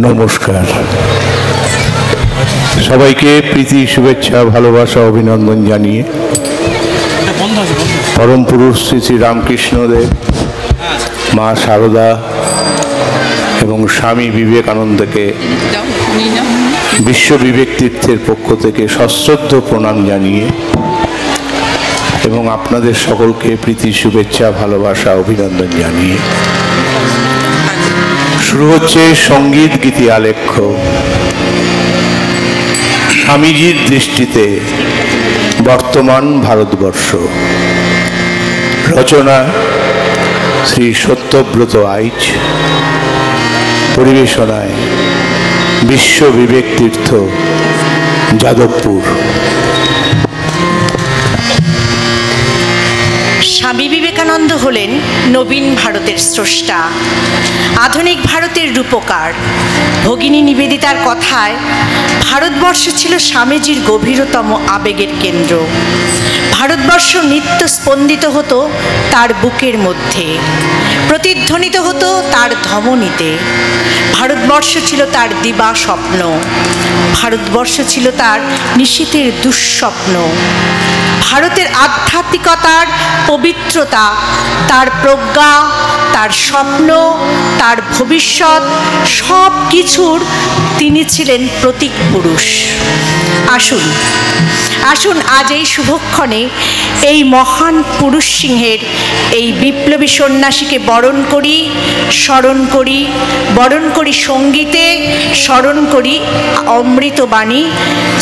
নমস্কার সবাইকে প্রীতি শুভেচ্ছা ভালোবাসা অভিনন্দন জানিয়ে পরম পুরুষ শ্রী শ্রী রামকৃষ্ণদেব মা শারদা এবং স্বামী বিবেকানন্দকে বিশ্ব বিবেক তীর্থের পক্ষ থেকে সশ্রদ্ধ প্রণাম জানিয়ে এবং আপনাদের সকলকে প্রীতি শুভেচ্ছা ভালোবাসা অভিনন্দন জানিয়ে শুরু হচ্ছে সঙ্গীত গীতি আলেখ্য। স্বামীজির দৃষ্টিতে বর্তমান ভারতবর্ষ, রচনা শ্রী সত্যব্রত আইচ, পরিবেশনায় বিশ্ব বিবেক তীর্থ, যাদবপুর। স্বামী বিবেকানন্দ হলেন নবীন ভারতের স্রষ্টা, আধুনিক ভারতের রূপকার। ভগিনী নিবেদিতার কথায় ভারতবর্ষ ছিল স্বামীজির গভীরতম আবেগের কেন্দ্র। ভারতবর্ষ নিত্য স্পন্দিত হতো তার বুকের মধ্যে, প্রতিধ্বনিত হতো তার ধমনীতে। ভারতবর্ষ ভারতবর্ষ ছিল তার দিবা স্বপ্ন, ভারতবর্ষ ছিল তার নিশীথের দুঃস্বপ্ন। ভারতের আধ্যাত্মিকতার পবিত্রতা, তার প্রজ্ঞা, তার স্বপ্ন, তার ভবিষ্যৎ, সব কিছুর তিনি ছিলেন প্রতীক পুরুষ। আসুন আসুন আজ এই শুভক্ষণে এই মহান পুরুষ সিংহের, এই বিপ্লবী সন্ন্যাসীকে বরণ করি, স্মরণ করি, বরণ করি সঙ্গীতে, স্মরণ করি অমৃতবাণী,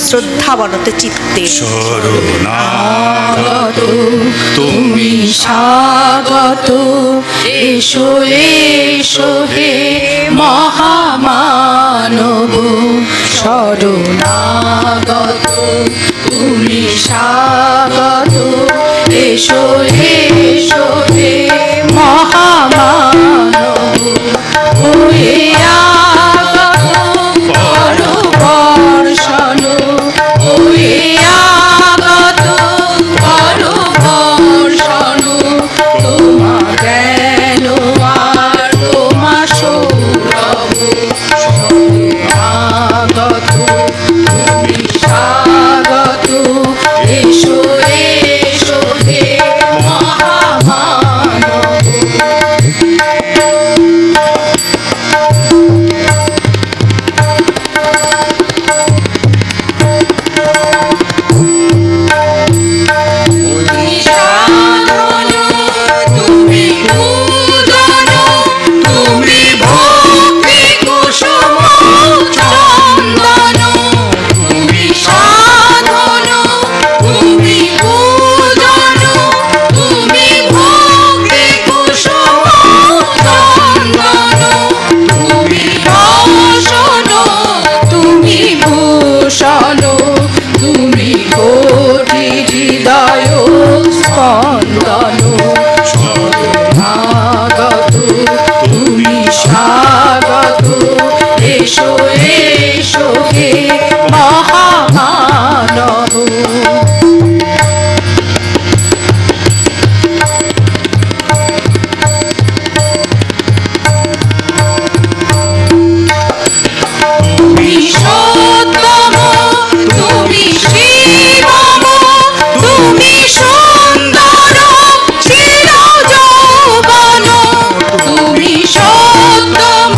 শ্রদ্ধাবনত চিত্তে। শরণাগত তুমি স্বাগত, এসো এসো হে মহামানব। শরণাগত তুমি স্বাগত, এসো এসো হে মহামানব। হয়ে আগত করো বর্ষণ, হয়ে আগত করো বর্ষণ। তোমা জ্ঞান আর তোমা সৌরভ। শরণাগত তুমি স্বাগত, এসো এসো হে মহামানব। তুমি কোটি হৃদয় স্পন্দন। শরণাগত তুমি স্বাগত, এসো এসো হে মহামানব। তুমি সত্যম, তুমি শিবম, তুমি সুন্দর চির যৌবন। তুমি সত্যম,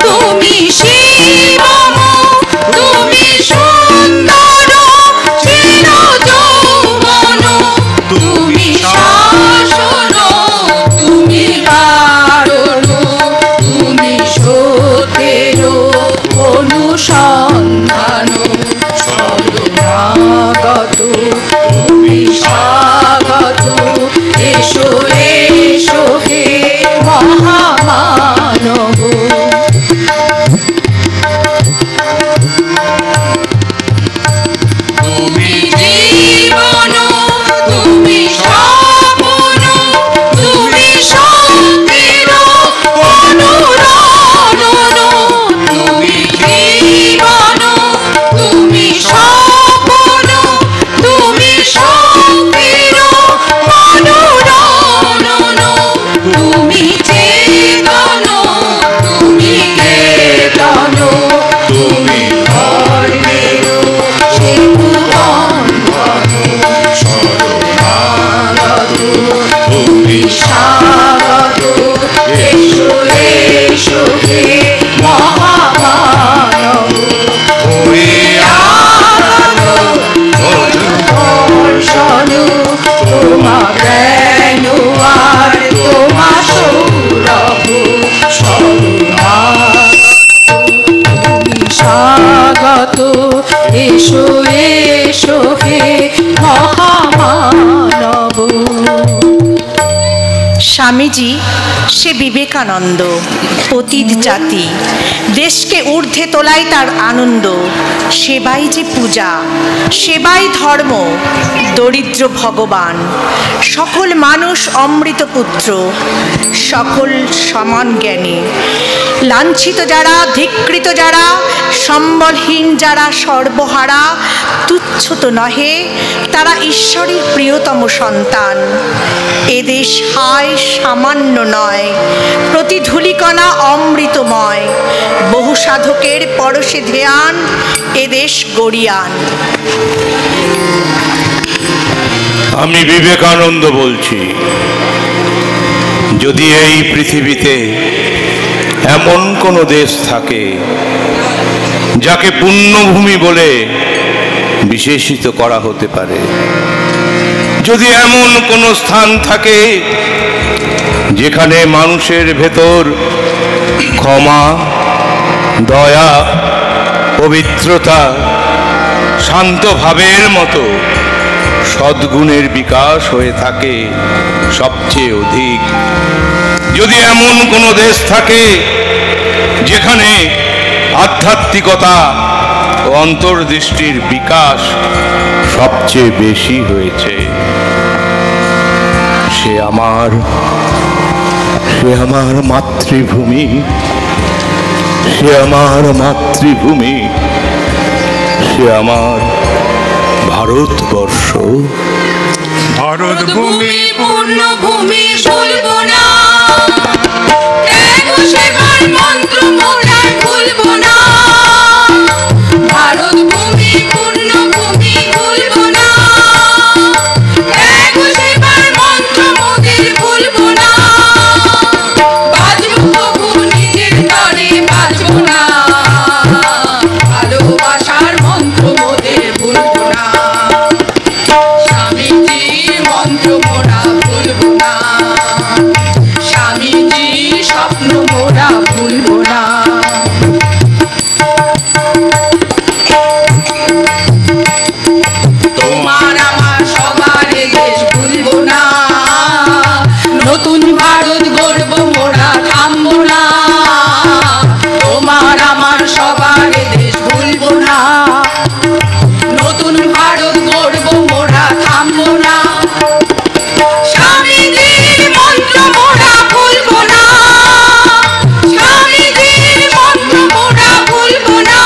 তুমি শিবম, তুমি সুন্দর চির যৌবন। তুমি শাসন, তুমি বারণ, তুমি সত্যের অনুসন্ধান। শরণাগত তুমি স্বাগত, এসো এসো হে মহামানব। তুমি জীবন, তুমি স্বপ্ন, তুমি শক্তির অনুরণন। তুমি জীবন, তুমি স্বপ্ন, তুমি শক্তির অনুরণন। তুমি চেতন, তুমি কেতন, তুমি ধর্মের সেতু বন্ধন। শরণাগত তুমি স্বাগত, এসো এসো হে মহামানব। হয়ে আগত বর্ষণ, তোমা জ্ঞান আর তোমা সৌরভ। শরণাগত তুমি স্বাগত, এসো এসো হে মহামানব। স্বামীজি সে বিবেকানন্দ, পতিত জাতি, দেশকে ঊর্ধ্বে তোলাই তার আনন্দ। সেবাই যে পূজা, সেবাই ধর্ম, দরিদ্র ভগবান, সকল মানুষ অমৃত পুত্র, সকল সমান জ্ঞানী। লাঞ্ছিত যারা, ধিক্কৃত যারা, সম্বলহীন যারা, সর্বহারা, তুচ্ছ তো নহে, তারা ঈশ্বরের প্রিয়তম সন্তান। এদেশ হায় সামান্য নয়, প্রতি ধূলিকণা অমৃতময়। বহু সাধকের পরশে ধ্যান এদেশ গড়িয়ান। আমি বিবেকানন্দ বলছি, যদি এই পৃথিবীতে এমন কোনো দেশ থাকে যাকে পুণ্যভূমি বলে বিশেষিত করা হতে পারে, যদি এমন কোনো স্থান থাকে যেখানে মানুষের ভেতর ক্ষমা, দয়া, পবিত্রতা, শান্ত ভাবের মতো সদ্গুণের বিকাশ হয়ে থাকে সবচেয়ে অধিক, যদি এমন কোনো দেশ থাকে যেখানে আধ্যাত্মিকতা ও অন্তর্দৃষ্টির বিকাশ সবচেয়ে বেশি হয়েছে, সে আমার মাতৃভূমি, সে আমার মাতৃভূমি, সে আমার ভারতবর্ষ। ভারতভূমি পূর্ণভূমি বলবো না, ত্যাগ সেবার মন্ত্র মোরা ভুলবো না। ভারতভূমি পূর্ণভূমি বলবো না, ত্যাগ সেবার মন্ত্র মোদের ভুলবো না। বাজবো তবু নিজের তরে বাজবো না, ভালোবাসার মন্ত্র মোদের ভুলবো না। স্বামীজির মন্ত্র মোরা ভুলবো না, স্বামীজির স্বপ্ন মোরা ভুলবো না। তোমার আমার সবার দেশ ভুলবো না, নতুন ভারত গড়বো মোরা থামবো না। তোমার আমার সবার দেশ ভুলবো না, নতুন ভারত গড়বো মোরা থামবো না। স্বামীজির মন্ত্র মোরা ভুলবো না, স্বামীজির মন্ত্র মোরা ভুলবো না,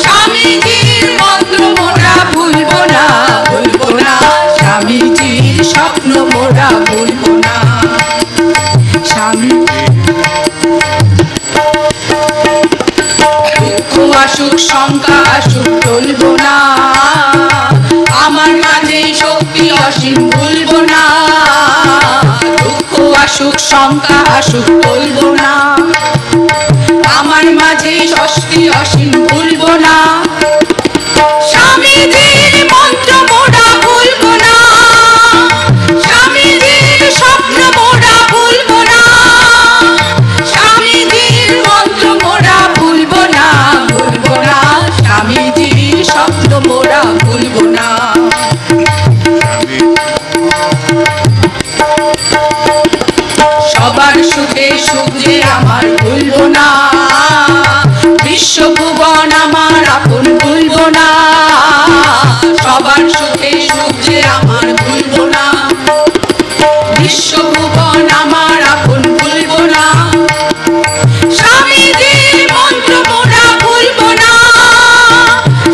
স্বামীজির মন্ত্র মোরা ভুলবো না, ভুলবো না। স্বামীজির স্বপ্ন মোরা ভুলবো না, স্বামী দুঃখ আসুক শঙ্কা আসুক টলবো না, আমার মাঝে শক্তি অসীম ভুলবো না। দুঃখ আসুক শঙ্কা আসুক টলবো না, আমার মাঝে শক্তি অসীম ভুলবো না। স্বামীজির মন্ত্র মোরা ভুলবো না, স্বামীজির স্বপ্ন মোরা ভুলবো না, স্বামীজির মন্ত্র মোরা ভুলবো না, ভুলবো না। স্বামীজির স্বপ্ন মোরা ভুলবো না। সবার সুখে সুখ যে আমার ভুলবো না, বিশ্বভুবন আমার আপন ভুলবো না। সবার সুখে সুখ যে আমার ভুলবো না, বিশ্বভুবন আমার আপন ভুলবো না। স্বামীজির মন্ত্র মোরা ভুলবো না,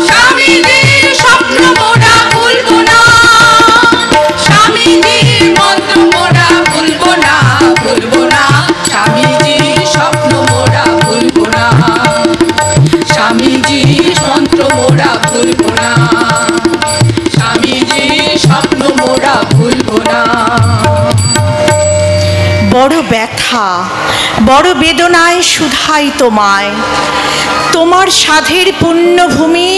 স্বামীজির স্বপ্ন মোরা ভুলবো না, স্বামীজির মন্ত্র মোরা ভুলবো না, ভুলবো না। স্বামীজির স্বপ্ন মোরা ভুলবো না, স্বামীজির মন্ত্র মোরা ভুলবো না, স্বামীজির স্বপ্ন মোরা ভুলবো না। বড় ব্যথা, বড় বেদনায় শুধাই তোমায়, তোমার সাধের পুণ্যভূমি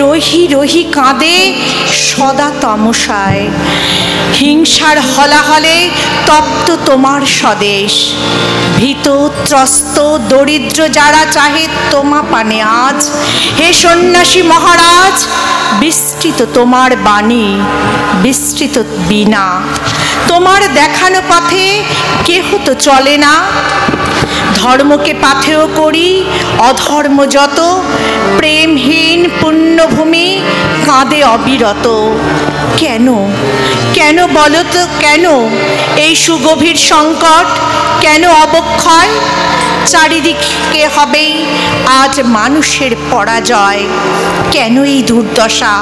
রহি রহি কাঁদে সদা তমসায়। হিংসার হলাহলে তপ্ত তোমার স্বদেশ, ভীত ত্রস্ত দরিদ্র যারা চাহে তোমা পানে আজ। হে সন্ন্যাসী মহারাজ, বিস্তৃত তোমার বাণী, বিস্তৃত বীণা। তোমার দেখানো পথে কেহ তো চলে না, ধর্মকে পাথেয় করি অধর্ম যত। প্রেমহীন পুণ্যভূমি কাঁদে অবিরত। কেন কেন বলো তো, কেন এই সুগভীর সংকট, কেন অবক্ষয়? চারিদিকে হবে আজ মানুষের পরাজয়। কেন এই দুর্দশা,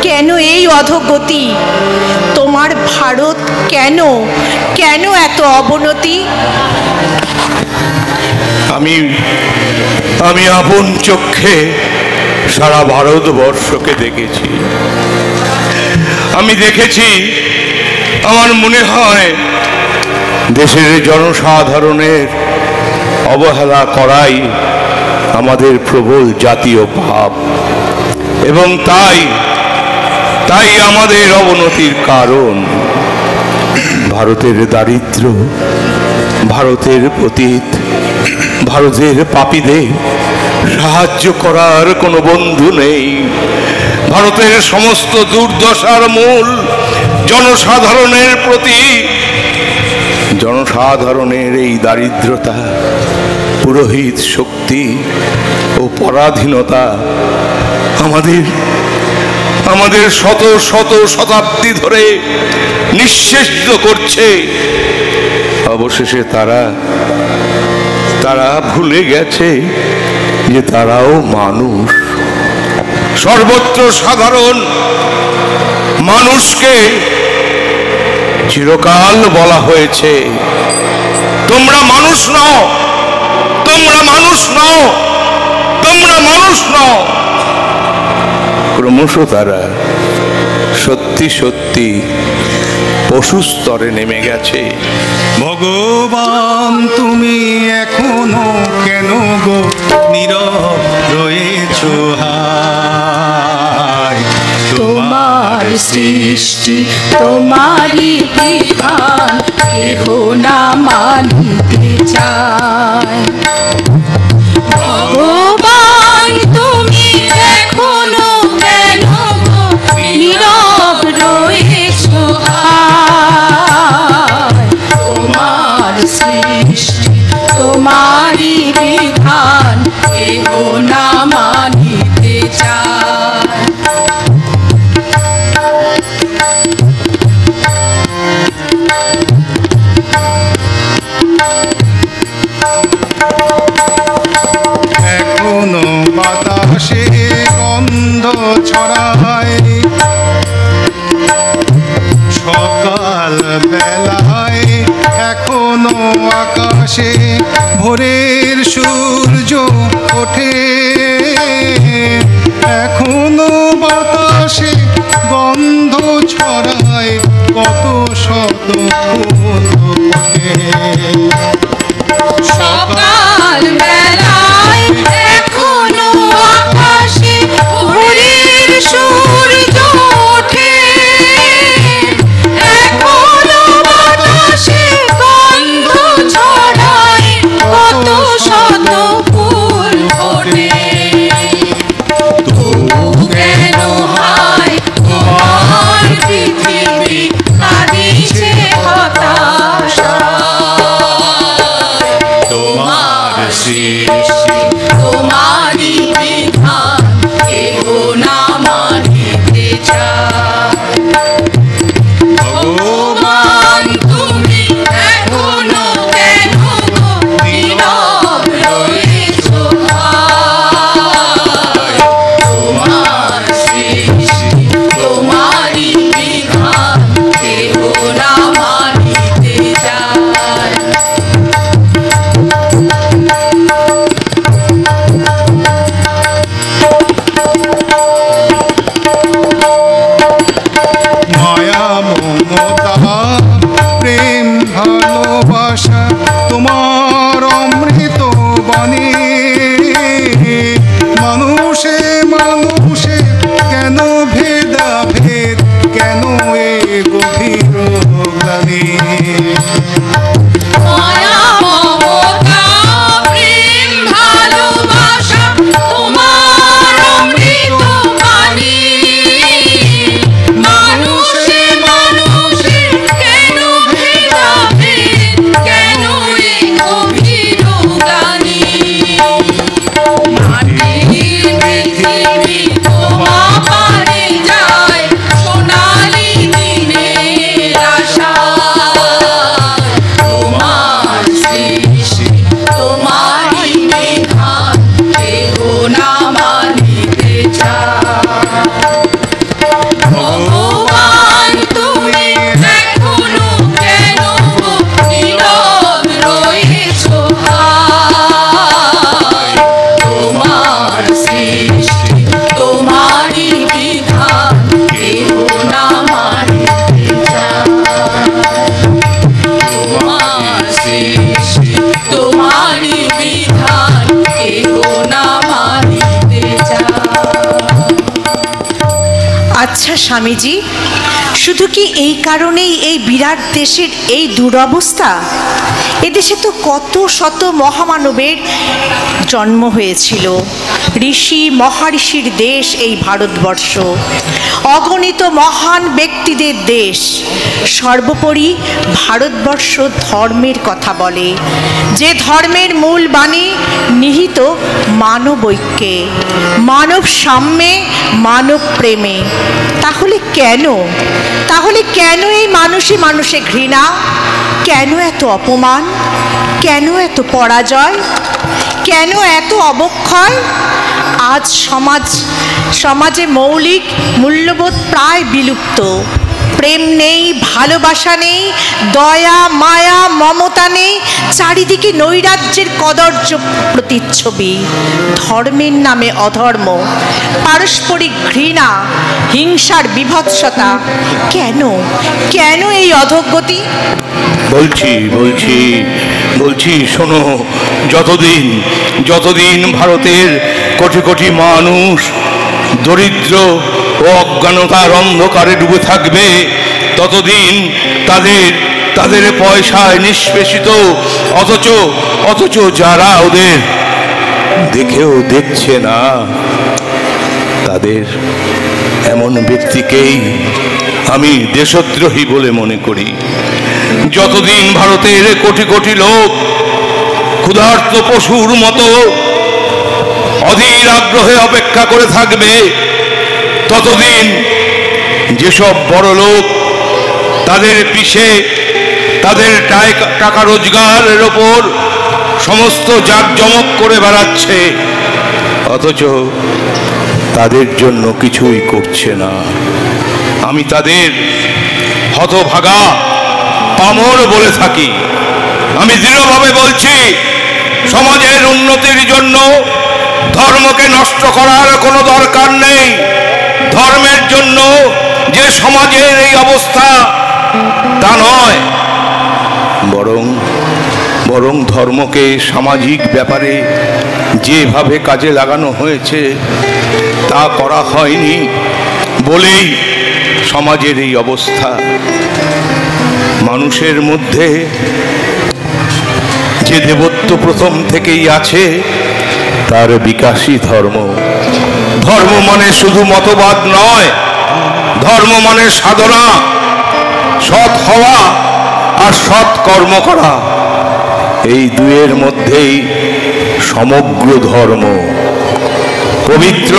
কেন এই অধোগতি? তোমার ভারত কেন কেন এত অবনতি? আমি আপন চোখে সারা ভারতবর্ষকে দেখেছি। আমি দেখেছি, আমার মনে হয় দেশের জনসাধারণের অবহেলা করাই আমাদের প্রবল জাতীয় ভাব, এবং তাই আমাদের অবনতির কারণ। ভারতের দারিদ্র্য, ভারতের পতিত, ভারতের পাপীদের সাহায্য করার কোনো বন্ধু নেই। ভারতের সমস্ত দুর্দশার মূল জনসাধারণের প্রতি। জনসাধারণের এই দারিদ্রতা, পুরোহিত শক্তি ও পরাধীনতা আমাদের শত শত শতাব্দী ধরে নিঃশেষিত করছে। অবশেষে তারা ভুলে গেছে যে তারাও মানুষ। সর্বত্র সাধারণ মানুষকে চিরকাল বলা হয়েছে, তোমরা মানুষ নও, তোমরা মানুষ নও, তোমরা মানুষ নও। ক্রমশ তারা সত্যি সত্যি পশু স্তরে নেমে গেছে। ভগবান তুমি এখনো কেন গো নীরব রয়েছ? হায় তোমার সৃষ্টি তোমারই বিধান কেহ না মানিতে চায়। ভগবান তুমি এখনো কেন নীরব রয়েছ? তোমার সৃষ্টি তোমারই বিধান কেহ না মানিতে চায়। এখনো বাতাসে গন্ধ ছড়ায়, সকাল বেলায় এখনো আকাশে ভোরের সূর্য ওঠে। এখনো বাতাসে গন্ধ ছড়ায়, কত শত ফুল ফোটে। সকাল বেলায় এখনো আকাশে ভোরের সূর্য ওঠে। এখনো বাতাসে গন্ধ ছড়ায়, কত শত ফুল ফোটে। তবু কেন হায় তোমার পৃথিবী কাঁদিছে হতাশায়। তোমার সৃষ্টি তোমারই বিধান কেহ না মানিতে চায়। ভগবান তুমি এখনো কেন নীরব রয়েছ? তোমার সৃষ্টি তোমারই বিধান কেহ না মানিতে চায়। মায়া মমতা প্রেম ভালোবাসা তোমার অমৃত বাণী। মানুষে মানুষে কেন ভেদাভেদ, কেন এ গভীর গ্লানি? মায়া মমতা প্রেম ভালোবাসা তোমার অমৃত বাণী। মানুষে মানুষে কেন ভেদাভেদ, কেন এ গভীর গ্লানি? মাটির পৃথিবী তোমা পারে যায় সোনালি দিনের আশায়। তোমার সৃষ্টি তোমারই বিধান কেহ না মানিতে চায়। ভগবান তুমি এখনো কেন নীরব রয়েছ? আচ্ছা স্বামীজি, শুধু কি এই কারণেই এই বিরাট দেশের এই দুরবস্থা? এদেশে তো কত শত মহামানবের জন্ম হয়েছিল, ঋষি মহাঋষির দেশ এই ভারতবর্ষ, অগণিত মহান ব্যক্তিদের দেশ। সর্বোপরি ভারতবর্ষ ধর্মের কথা বলে, যে ধর্মের মূল বাণী নিহিত মানবৈক্যে, মানব সাম্যে, মানব প্রেমে। তাহলে কেন এই মানুষে মানুষে ঘৃণা? কেন এত অপমান? কেন এত পরাজয়? কেন এত অবক্ষয়? আজ সমাজে মৌলিক মূল্যবোধ প্রায় বিলুপ্ত। প্রেম নেই, ভালোবাসা নেই, দয়া মায়া মমতা নেই, চারিদিকে নৈরাজ্যের কদর্য প্রতিচ্ছবি। ধর্মের নামে অধর্ম, পারস্পরিক ঘৃণা, হিংসার বিভৎসতা। কেন এই অধোগতি? বলছি শোনো, যতদিন ভারতের কোটি কোটি মানুষ দরিদ্র ও অজ্ঞানতার অন্ধকারে ডুবে থাকবে, ততদিন তাদের পয়সায় নিষ্পেষিত, অথচ যারা ওদের দেখেও দেখছে না, তাদের এমন ব্যক্তিকেই আমি দেশদ্রোহী বলে মনে করি। যতদিন ভারতের কোটি কোটি লোক ক্ষুধার্ত পশুর মতো অধীর আগ্রহে অপেক্ষা করে থাকবে, ততদিন যেসব বড় লোক তাদের পিছে তাদের টাকা রোজগারের ওপর সমস্ত জাঁকজমক করে বেড়াচ্ছে, অথচ তাদের জন্য কিছুই করছে না। আমি তাদের হতভাগা পামর বলে থাকি। আমি দৃঢ়ভাবে বলছি, সমাজের উন্নতির জন্য ধর্মকে নষ্ট করার কোনো দরকার নেই। ধর্মের জন্য যে সমাজের এই অবস্থা তা নয়, বরং ধর্মকে সামাজিক ব্যাপারে যেভাবে কাজে লাগানো হয়েছে তা করা হয়নি বলেই সমাজের এই অবস্থা। মানুষের মধ্যে যে দেবত্ব প্রথম থেকেই আছে, তার বিকাশই ধর্ম। ধর্ম মানে শুধু মতবাদ নয়, ধর্ম মানে সাধনা, সৎ হওয়া আর সৎ কর্ম করা। এই দুয়ের মধ্যেই সমগ্র ধর্ম। পবিত্র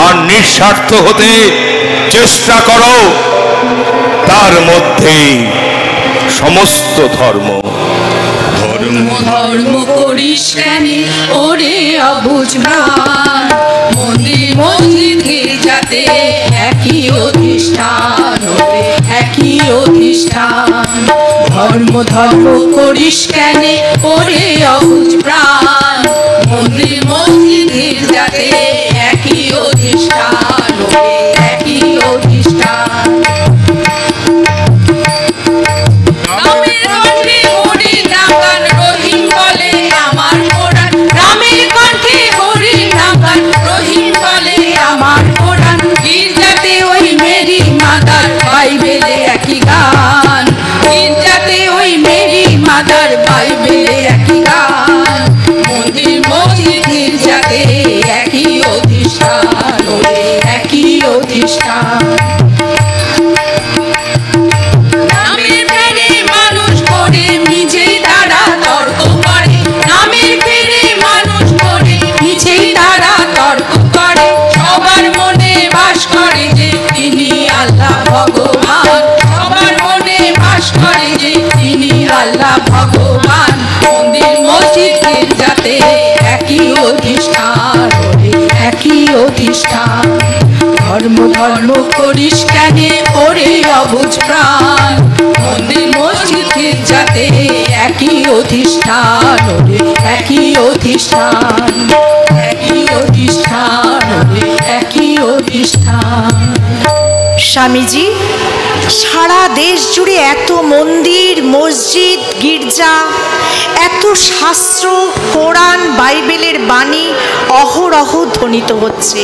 আর নিঃস্বার্থ হতে চেষ্টা করো, তার মধ্যেই সমস্ত ধর্ম। ধর্ম করিস কেন ওরে অবুঝ প্রাণ, মন্দির মসজিদ গির্জাতে একই অধিষ্ঠান, একই অধিষ্ঠান। ধর্ম করিস কেন ওরে অবুঝ প্রাণ, মন্দির মসজিদ গির্জাতে একই অধিষ্ঠান, একই অধিষ্ঠান। বাইবেলে একই গান, গির্জাতে ওই মেরি মাদার, বাইবেলে একই গান। মন্দির মসজিদ গির্জাতে একই অধিষ্ঠান, একই অধিষ্ঠান। নামের ফেরে মানুষ করে নিজেই তারা তর্ক করে, নামের ফেরে মানুষ করে নিজেই তারা তর্ক করে। সবার মনে বাস করে যে তিনি আল্লাহ ভগবান, সবার মনে বাস করে যে তিনি আল্লাহ ভগবান। মন্দির মসজিদ গির্জাতে একই অধিষ্ঠান, একই অধিষ্ঠান। ধর্ম করিস কেন ওরে অবুঝ প্রাণ, মন্দির মসজিদ গির্জাতে একই অধিষ্ঠান, একই অধিষ্ঠান, একই অধিষ্ঠান, একই অধিষ্ঠান। স্বামীজি, সারা দেশ জুড়ে এত মন্দির মসজিদ গির্জা, এত শাস্ত্র কোরআন বাইবেলের বাণী অহরহ ধ্বনিত হচ্ছে।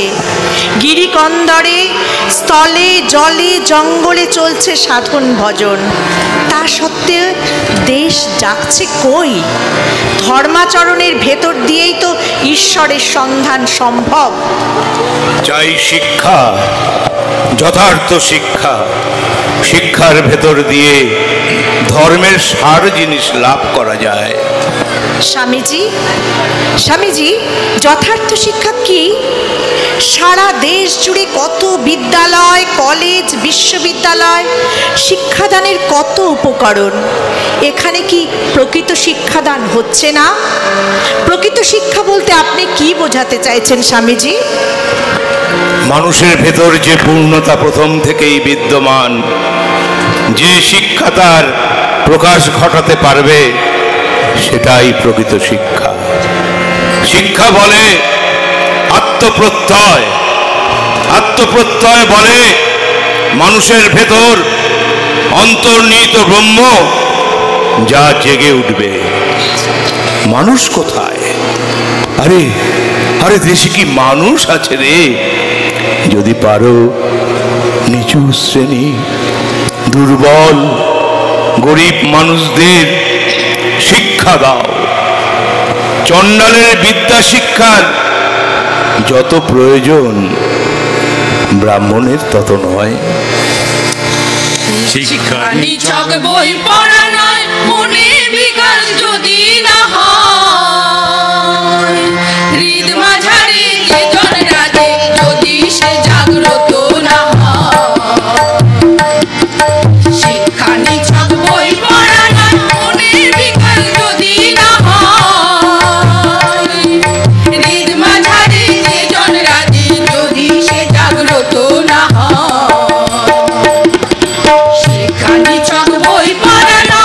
গিরিকন্দরে স্থলে জলে জঙ্গলে চলছে সাধন ভজন। তা সত্ত্বেও দেশ যাচ্ছে কই? ধর্মাচরণের ভেতর দিয়েই তো ঈশ্বরের সন্ধান সম্ভব। চাই শিক্ষা, যথার্থ শিক্ষা। শিক্ষার ভেতর দিয়ে ধর্মের সার জিনিস লাভ করা যায়। স্বামীজি, যথার্থ শিক্ষা কি? সারা দেশ জুড়ে কত বিদ্যালয়, কলেজ, বিশ্ববিদ্যালয়, শিক্ষাদানের কত উপকরণ। এখানে কি প্রকৃত শিক্ষাদান হচ্ছে না? প্রকৃত শিক্ষা বলতে আপনি কি বোঝাতে চাইছেন স্বামীজি? মানুষের ভেতর যে পূর্ণতা প্রথম থেকেই বিদ্যমান, যে শিক্ষা তার প্রকাশ ঘটাতে পারবে, সেটাই প্রকৃত শিক্ষা। শিক্ষা বলে আত্মপ্রত্যয়। আত্মপ্রত্যয় বলে মানুষের ভেতর অন্তর্নিহিত ব্রহ্ম যা জেগে উঠবে। মানুষ কোথায়? আরে আরে দেশে কি মানুষ আছে রে? যদি পারো নিচু শ্রেণী, দুর্বল গরিব মানুষদের শিক্ষা দাও। চণ্ডালের বিদ্যা শিক্ষার যত প্রয়োজন, ব্রাহ্মণের তত নয়। শিক্ষা নিছক বই পড়া নয়, মনে বিকাশ যদি না হয়, হৃদ মাঝারে যে জন রাধে যদি সে জাগ্রত না হয়। শিক্ষা নিছক বই পড়া নয়, মনে বিকাশ যদি না হয়, হৃদ মাঝারে যে জন রাধে যদি সে জাগ্রত না হয়। শিক্ষা নিছক বই পড়া নয়।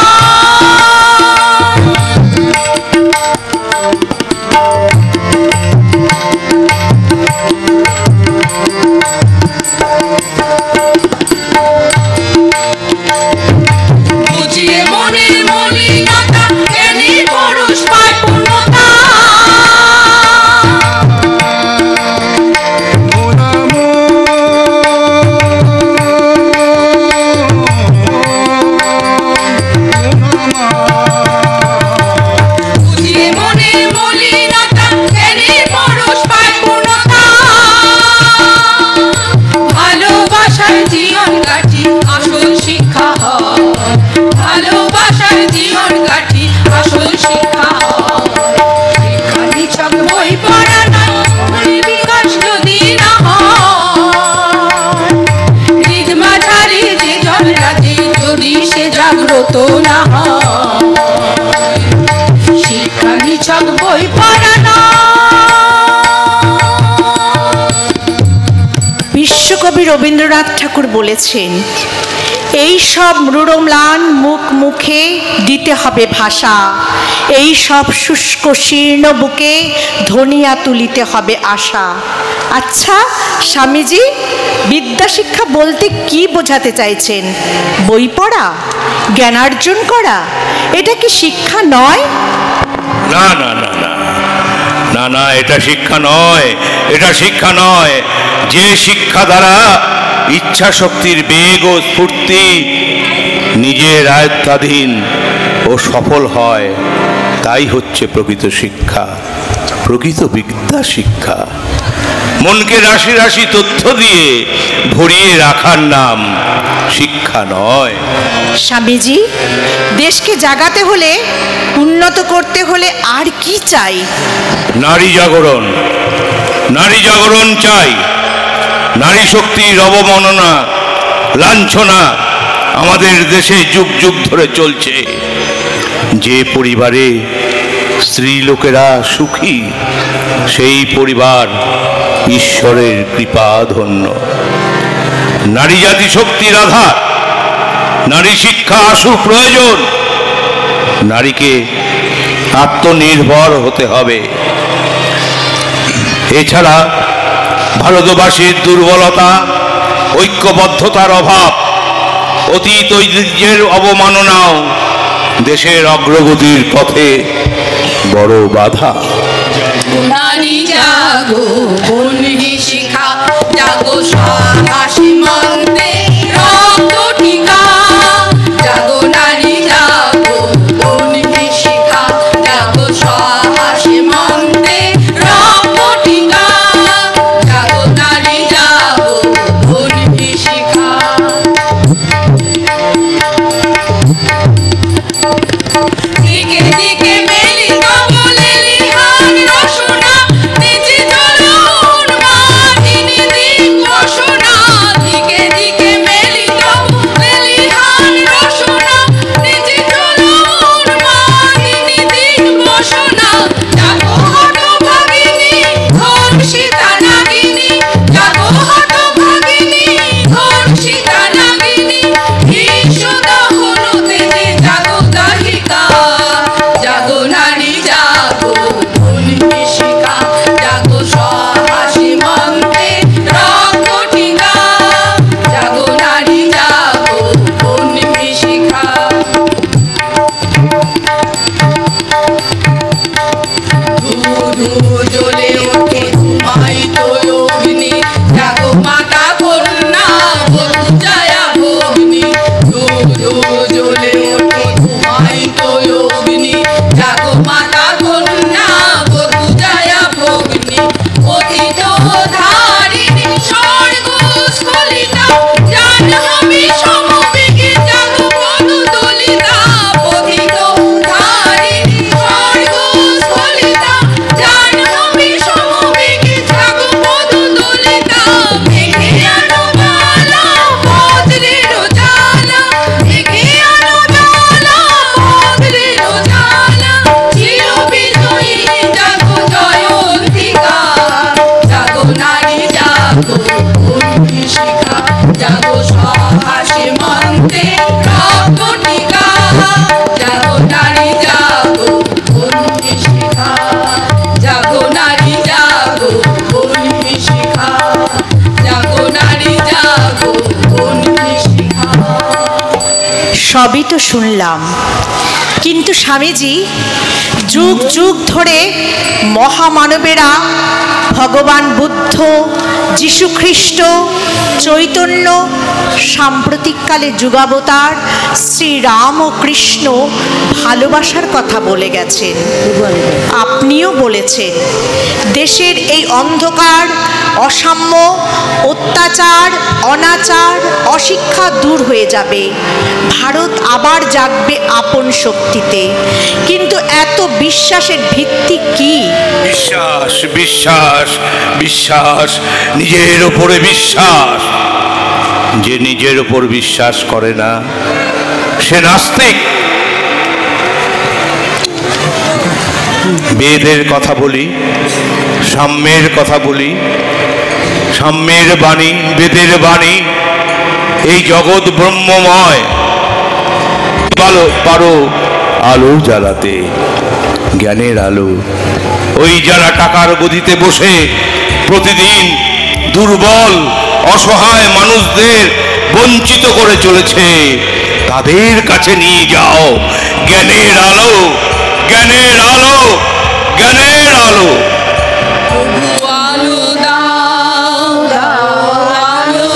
বুঝিয়ে মনের মলিনতা, জ্ঞানী পুরুষ পায় পূর্ণতা। বুঝিয়ে মনের মলিনতা, জ্ঞানী পুরুষ পায় পূর্ণতা। ভালোবাসার জীবন কাঠি আসল শিক্ষা হয়। ভালোবাসার জীবন কাঠি আসল শিক্ষা হয়। শিক্ষা নিছক বই পড়া নয়, মনে বিকাশ যদি না হয়, হৃদ মাঝারে যে জন রাধে যদি সে জাগ্রত না হয়। শিক্ষা নিছক বই পড়া নয়। বিশ্বকবি রবীন্দ্রনাথ ঠাকুর বলেছেন, এই সব মৃড়ম্লান মুখ মুখে দিতে হবে ভাষা, এই সব শুষ্ক শীর্ণ বুকে ধনিয়া তুলিতে হবে আশা। আচ্ছা স্বামীজি, বিদ্যা শিক্ষা বলতে কি বোঝাতে চাইছেন? বই পড়া, জ্ঞানার্জন করা, এটা কি শিক্ষা নয়? না না না না না না, এটা শিক্ষা নয়, এটা শিক্ষা নয়। যে শিক্ষা দ্বারা ইচ্ছা শক্তির বেগ ও স্ফূর্তি নিজের আয়ত্তাধীন ও সফল হয়, তাই হচ্ছে প্রকৃত শিক্ষা, প্রকৃত বিদ্যা শিক্ষা। মনকে রাশি রাশি তথ্য দিয়ে ভরিয়ে রাখার নাম শিক্ষা নয়। স্বামীজি, দেশকে জাগাতে হলে, উন্নত করতে হলে আর কি চাই? নারী জাগরণ, নারী জাগরণ চাই। নারী শক্তির অবমাননা, লাঞ্ছনা আমাদের দেশে যুগ যুগ ধরে চলছে। যে পরিবারে স্ত্রী লোকেরা সুখী, সেই পরিবার ঈশ্বরের কৃপা ধন্য। নারী জাতি শক্তির আধার, নারী শিক্ষা আশু প্রয়োজন। নারীকে আত্মনির্ভর হতে হবে। এছাড়া ভারতবাসীর দুর্বলতা, ঐক্যবদ্ধতার অভাব, অতীত ঐতিহ্যের অবমাননাও দেশের অগ্রগতির পথে বড় বাধা। নারী জাগো সবই তো শুনলাম, কিন্তু স্বামীজি, যুগ যুগ ধরে মহামানবেরা ভগবান বুদ্ধ, যীশুখ্রিস্ট, চৈতন্য, সাম্প্রতিককালে যুগাবতার শ্রীরাম ও কৃষ্ণ ভালোবাসার কথা বলে গেছেন। আপনিও বলেছেন দেশের এই অন্ধকার, অসাম্য, অত্যাচার, অনাচার, অশিক্ষা দূর হয়ে যাবে, ভারত আবার জাগবে আপন শক্তিতে। কিন্তু এত বিশ্বাসের ভিত্তি কি? বিশ্বাস, বিশ্বাস, বিশ্বাস, নিজের ওপরে বিশ্বাস। যে নিজের ওপর বিশ্বাস করে না সে নাস্তিক। বেদের কথা বলি, সাম্যের কথা বলি, সাম্যের বাণী, বেদের বাণী। এই জগৎ ব্রহ্মময়, পারো আলো জ্বালাতে, জ্ঞানের আলো। ওই যারা টাকার গদিতে বসে প্রতিদিন দুর্বল অসহায় মানুষদের বঞ্চিত করে চলেছে, তাদের কাছে নিয়ে যাও জ্ঞানের আলো, জ্ঞানের আলো, জ্ঞানের আলো। আলো দাও, দাও আলো,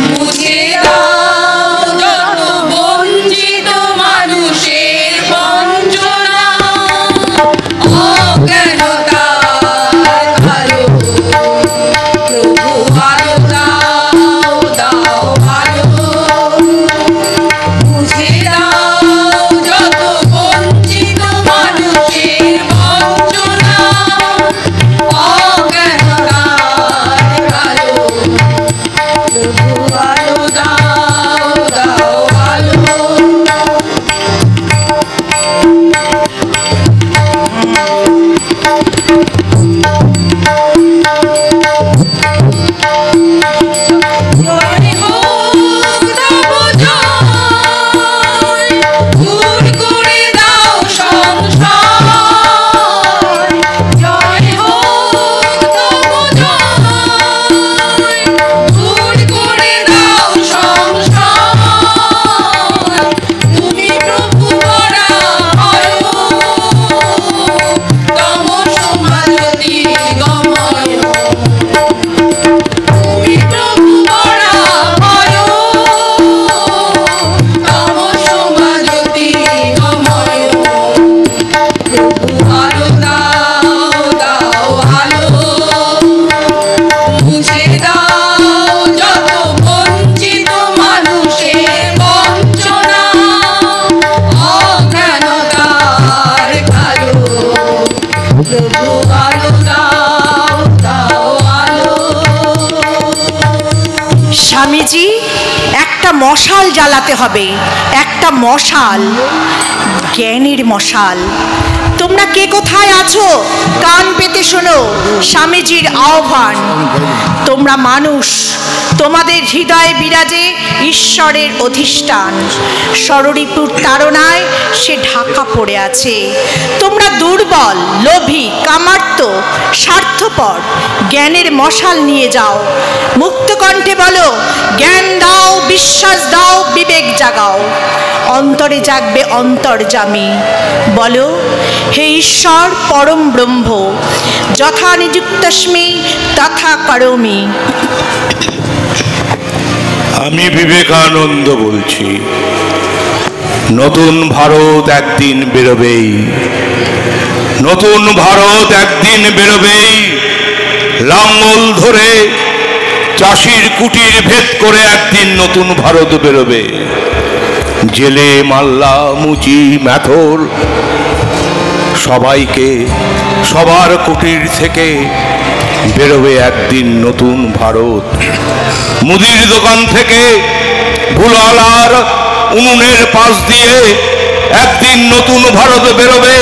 মুছে দাও যত বঞ্চিত মানুষের বঞ্চনা, অজ্ঞানতার আলো। প্রভু আলো দাও, দাও আলো, মুছে দাও যত বঞ্চিত মানুষের বঞ্চনা, অজ্ঞানতার আলো। প্রভু আলো দাও, দাও আলো। জয় হোক তব জয়, দূর করে দাও সংশয়। জয় হোক তব জয়, দূর করে দাও সংশয়। তুমি প্রভু বরা হয়, তমস মালতী গময়। তুমি প্রভু বরা হয়, তমস মালতী গময়। প্রভু আলো দাও, দাও আলো, মুছে দাও যত বঞ্চিত মানুষের বঞ্চনা, অজ্ঞানতার কালো। প্রভু আলো দাও, দাও আলো। স্বামীজি, একটা মশাল জ্বালাতে হবে, একটা মশাল, জ্ঞানের মশাল। তোমরা কে কোথায় আছো কান পেতে শোনো স্বামীজির আহ্বান। তোমরা মানুষ, তোমাদের হৃদয়ে বিরাজে ঈশ্বরের অধিষ্ঠান। ষড়রিপুর তাড়নায় সে ঢাকা পড়ে আছে। তোমরা দুর্বল, লোভী, কামার্ত, স্বার্থপর। জ্ঞানের মশাল নিয়ে যাও, মুক্ত কণ্ঠে বলো, জ্ঞান দাও, বিশ্বাস দাও, বিবেক জাগাও। অন্তরে জাগবে অন্তর্যামী। বলো, হে ঈশ্বর পরম ব্রহ্ম, যথা নিযুক্তস্মি তথা করোমি। আমি বিবেকানন্দ বলছি, নতুন ভারত একদিন বেরোবেই, নতুন ভারত একদিন বেরোবেই। লাঙ্গল ধরে চাষির কুটির ভেদ করে একদিন নতুন ভারত বেরোবে। জেলে, মাল্লা, মুচি, ম্যাথর সবাইকে, সবার কুটির থেকে বেরোবে একদিন নতুন ভারত। মুদির দোকান থেকে ভুলালার উনুনের পাশ দিয়ে একদিন নতুন ভারত বেরোবে।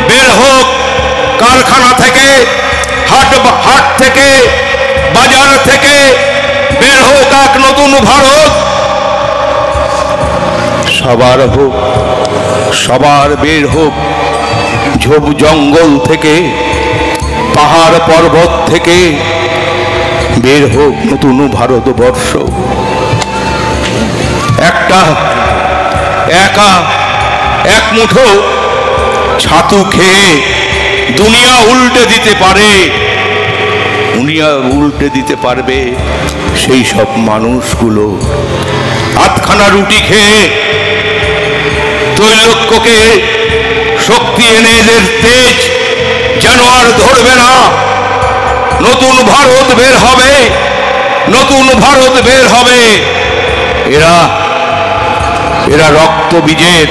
বের হোক কারখানা থেকে, হাট থেকে, বাজার থেকে, বের হোক এক নতুন ভারত। সবার হোক, সবার বের হোক, ঝোপ জঙ্গল থেকে, পাহাড় পর্বত থেকে বের হোক নতুন ভারতবর্ষ। একটা একা একা এক মুঠো ছাতু খেয়ে দুনিয়া উল্টে দিতে পারে, দুনিয়া উল্টে দিতে পারবে সেই সব মানুষগুলো আধখানা রুটি খেয়ে ত্রৈলোক্যকে শক্তি এনে এদের তেজ যেন আর ধরবে না। নতুন ভারত বের হবে, নতুন ভারত বের হবে। এরা এরা রক্তবীজের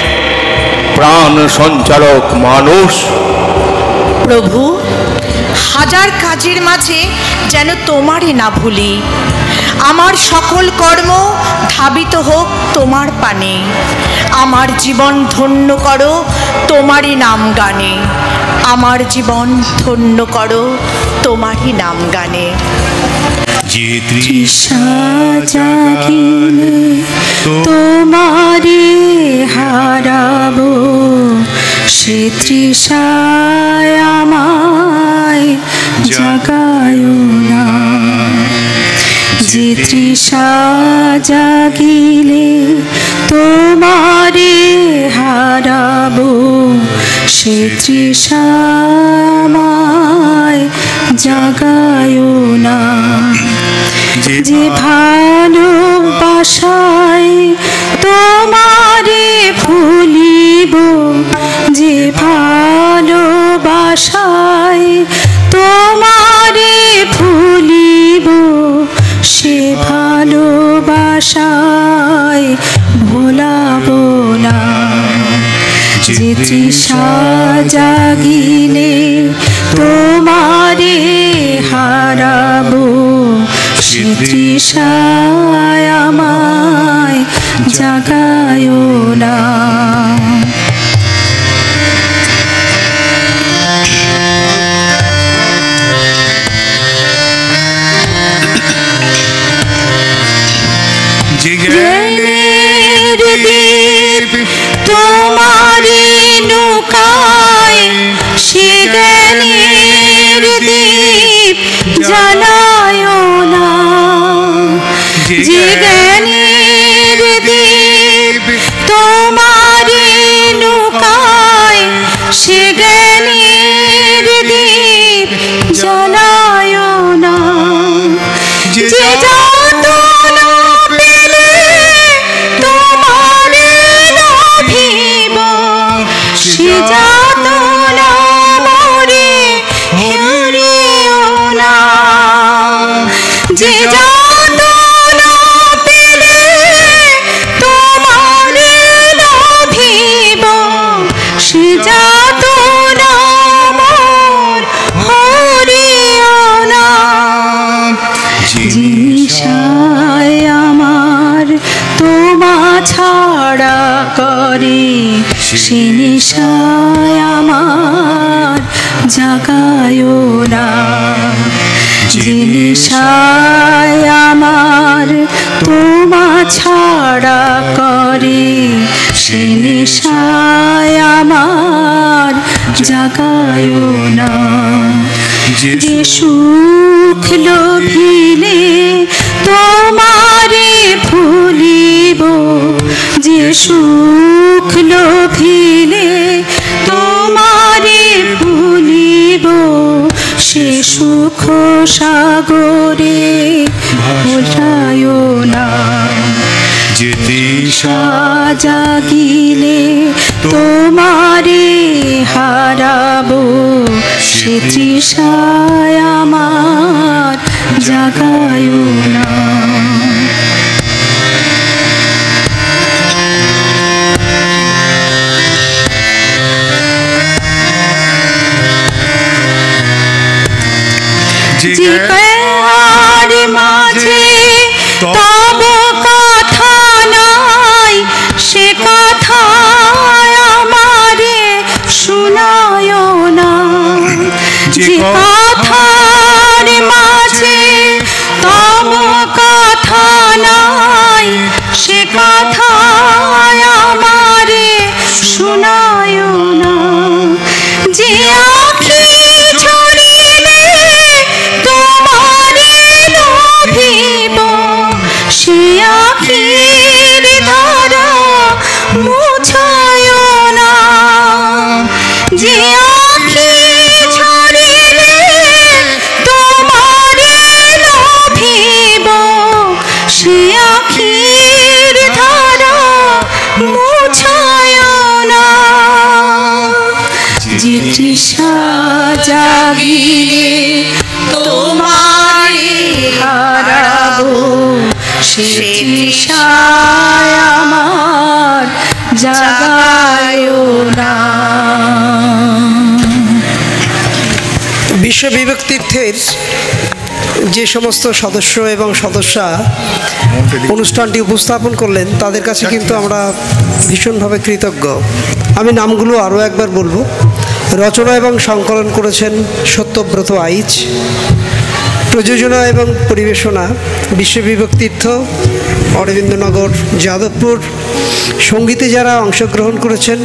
প্রাণ সঞ্চারক মানুষ। প্রভু, হাজার কাজের মাঝে যেন তোমারই না ভুলি। আমার সকল কর্ম ধাবিত হোক তোমার পানে। আমার জীবন ধন্য করো তোমারই নাম গানে। আমার জীবন ধন্য করো তোমারই নাম গানে। যে তৃষা জাগিলে তোমারে হারাবো, সে তৃষায় আমায় জাগায় না। যে তৃষা জাগিলে তোমারে হারাবো, সে তৃষা আমায় জাগায় না। যে ভালোবাসায় তোমারে ভুলিব, যে ভালোবাসায় তোমারে ভুলিব, সে ভালোবাসায় ভোলাবো না। যে তৃষা জাগিলে তোমারে হারাবো, সে তৃষায় আমায় জাগায় না। জ্ঞানের দীপ তোমারে নৌকায়, সে জ্ঞানের দীপ জ্বালায় না। যে জ্ঞানের দীপ তোমারে নৌকায়, সে জ্ঞানের দীপ জ্বালায় না। যে যাতনা পেলে তোমারে লভিব, সে যাতনা মোরে হারিও না। যে যাতনা পেলে তোমারে লভিব, সে যাতনা মোর হারিও না। যে নিশায় আমার তোমা ছাড়া করে, সে নিশায় আমার জাগায় না। যে নিশায় আমার তোমা ছাড়া করে, সে নিশায় আমার জাগায় না। যে সুখ লোভিলে তোমারে ভুলিব, যে সুখ লোভিলে তোমারে ভুলিব, সে সুখ সাগরে ভোলায় না। যে তৃষা জাগিলে তোমারে হারাবো, সে তৃষায় আমার জাগায় না। যে কার মাঝে তব কথা নাই, সে কথা আমারে শোনায় না। যে কথার মাঝে তব কথা নাই, সে কথা আমারে শোনায় না। যে আঁখি ছড়িলে তোমারে লভিব, সে আঁখির ধারা বিশ্ববিবেক তীর্থের যে সমস্ত সদস্য এবং সদস্যা অনুষ্ঠানটি উপস্থাপন করলেন তাদের কাছে কিন্তু আমরা ভীষণভাবে কৃতজ্ঞ। আমি নামগুলো আরও একবার বলবো। রচনা এবং সংকলন করেছেন সত্যব্রত আইচ, প্রযোজনা এবং পরিবেশনা বিশ্ববিবেক তীর্থ, অরবিন্দনগর, যাদবপুর। সঙ্গীতে যারা অংশগ্রহণ করেছেন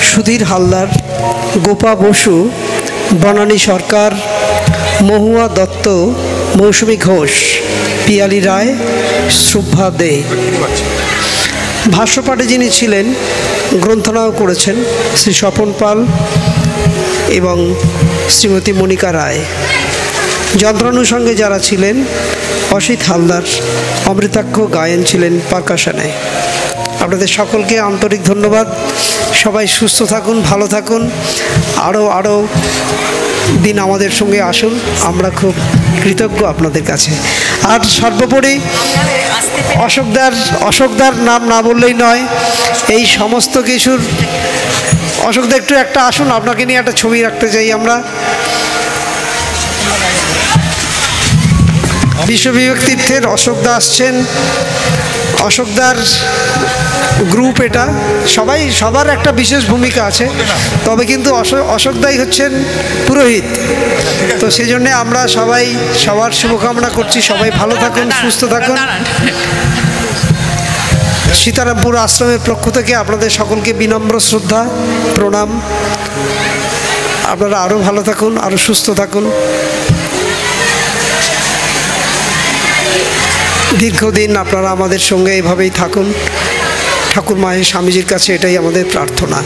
সুধীর হালদার, গোপা বসু, বনানী সরকার, মহুয়া দত্ত, মৌসুমী ঘোষ, পিয়ালি রায়, শুভ্রা দে। ভাষ্যপাঠে যিনি ছিলেন, গ্রন্থনাও করেছেন শ্রী স্বপন পাল এবং শ্রীমতী মনিকা রায়। যন্ত্রানুষঙ্গে যারা ছিলেন অসিত হালদার, অমৃতাক্ষ গায়েন ছিলেন পারকাশনে। আপনাদের সকলকে আন্তরিক ধন্যবাদ। সবাই সুস্থ থাকুন, ভালো থাকুন, আরও দিন আমাদের সঙ্গে আসুন। আমরা খুব কৃতজ্ঞ আপনাদের কাছে। আর সর্বোপরি অশোকদার নাম না বললেই নয়। এই সমস্ত কিছুর অশোকদা একটু একটা আসুন, আপনাকে নিয়ে একটা ছবি রাখতে চাই আমরা। বিশ্ববিবেক তীর্থের অশোকদা আসছেন। অশোকদার গ্রুপ এটা, সবার একটা বিশেষ ভূমিকা আছে, তবে কিন্তু অশোকদাই হচ্ছেন পুরোহিত। তো সেই জন্যে আমরা সবার শুভকামনা করছি। সবাই ভালো থাকুন, সুস্থ থাকুন। সীতারামপুর আশ্রমের পক্ষ থেকে আপনাদের সকলকে বিনম্র শ্রদ্ধা, প্রণাম। আপনারা আরও ভালো থাকুন, আরও সুস্থ থাকুন, দীর্ঘদিন আপনারা আমাদের সঙ্গে এভাবেই থাকুন। ঠাকুর মায়ের স্বামীজির কাছে এটাই আমাদের প্রার্থনা।